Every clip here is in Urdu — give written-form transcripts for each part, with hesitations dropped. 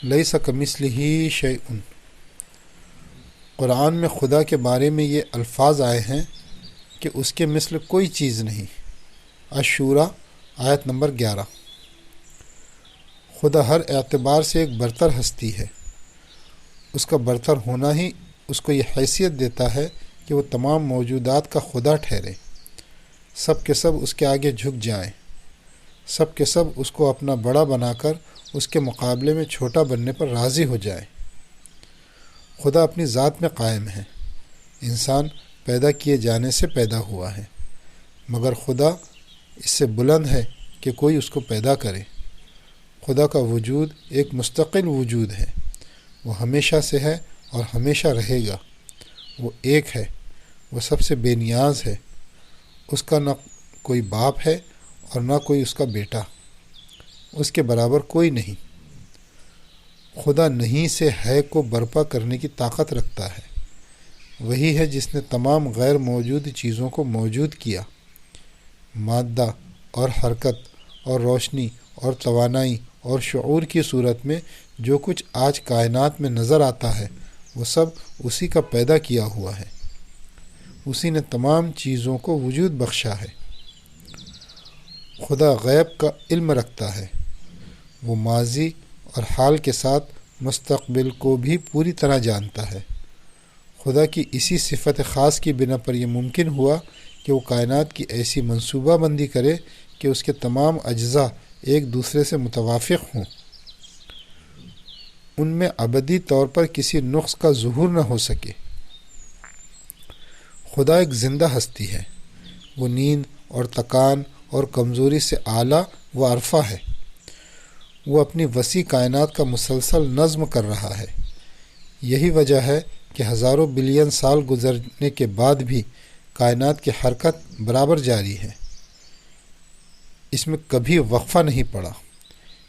لیس کمثلہ شیء۔ قرآن میں خدا کے بارے میں یہ الفاظ آئے ہیں کہ اس کے مثل کوئی چیز نہیں۔ الشورى آیت نمبر 11۔ خدا ہر اعتبار سے ایک برتر ہستی ہے۔ اس کا برتر ہونا ہی اس کو یہ حیثیت دیتا ہے کہ وہ تمام موجودات کا خدا ٹھہرے، سب کے سب اس کے آگے جھک جائیں، سب کے سب اس کو اپنا بڑا بنا کر اس کے مقابلے میں چھوٹا بننے پر راضی ہو جائیں۔ خدا اپنی ذات میں قائم ہے۔ انسان پیدا کیے جانے سے پیدا ہوا ہے، مگر خدا اس سے بلند ہے کہ کوئی اس کو پیدا کرے۔ خدا کا وجود ایک مستقل وجود ہے، وہ ہمیشہ سے ہے اور ہمیشہ رہے گا۔ وہ ایک ہے، وہ سب سے بے نیاز ہے۔ اس کا نہ کوئی باپ ہے اور نہ کوئی اس کا بیٹا، اس کے برابر کوئی نہیں۔ خدا نہیں سے ہے کو برپا کرنے کی طاقت رکھتا ہے۔ وہی ہے جس نے تمام غیر موجود چیزوں کو موجود کیا۔ مادہ اور حرکت اور روشنی اور توانائی اور شعور کی صورت میں جو کچھ آج کائنات میں نظر آتا ہے وہ سب اسی کا پیدا کیا ہوا ہے۔ اسی نے تمام چیزوں کو وجود بخشا ہے۔ خدا غیب کا علم رکھتا ہے۔ وہ ماضی اور حال کے ساتھ مستقبل کو بھی پوری طرح جانتا ہے۔ خدا کی اسی صفت خاص کی بنا پر یہ ممکن ہوا کہ وہ کائنات کی ایسی منصوبہ بندی کرے کہ اس کے تمام اجزاء ایک دوسرے سے متوافق ہوں، ان میں ابدی طور پر کسی نقص کا ظہور نہ ہو سکے۔ خدا ایک زندہ ہستی ہے۔ وہ نیند اور تکان اور کمزوری سے اعلیٰ و ارفع ہے۔ وہ اپنی وسیع کائنات کا مسلسل نظم کر رہا ہے۔ یہی وجہ ہے کہ ہزاروں بلین سال گزرنے کے بعد بھی کائنات کی حرکت برابر جاری ہے۔ اس میں کبھی وقفہ نہیں پڑا،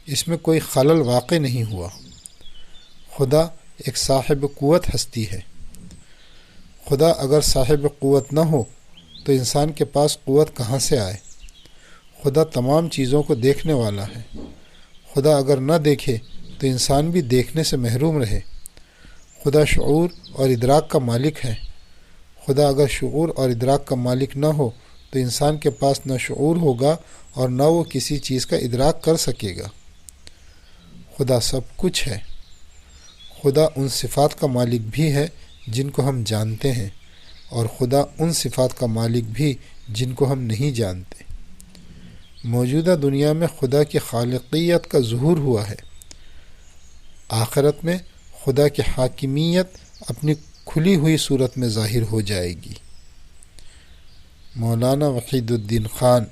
اس میں کوئی خلل واقع نہیں ہوا۔ خدا ایک صاحب قوت ہستی ہے۔ خدا اگر صاحب قوت نہ ہو تو انسان کے پاس قوت کہاں سے آئے؟ خدا تمام چیزوں کو دیکھنے والا ہے۔ خدا اگر نہ دیکھے تو انسان بھی دیکھنے سے محروم رہے۔ خدا شعور اور ادراک کا مالک ہے۔ خدا اگر شعور اور ادراک کا مالک نہ ہو تو انسان کے پاس نہ شعور ہوگا اور نہ وہ کسی چیز کا ادراک کر سکے گا۔ خدا سب کچھ ہے۔ خدا ان صفات کا مالک بھی ہے جن کو ہم جانتے ہیں، اور خدا ان صفات کا مالک بھی جن کو ہم نہیں جانتے۔ موجودہ دنیا میں خدا کی خالقیت کا ظہور ہوا ہے۔ آخرت میں خدا کی حاکمیت اپنی کھلی ہوئی صورت میں ظاہر ہو جائے گی۔ مولانا وحید الدین خان،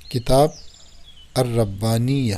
کتاب الربانیہ۔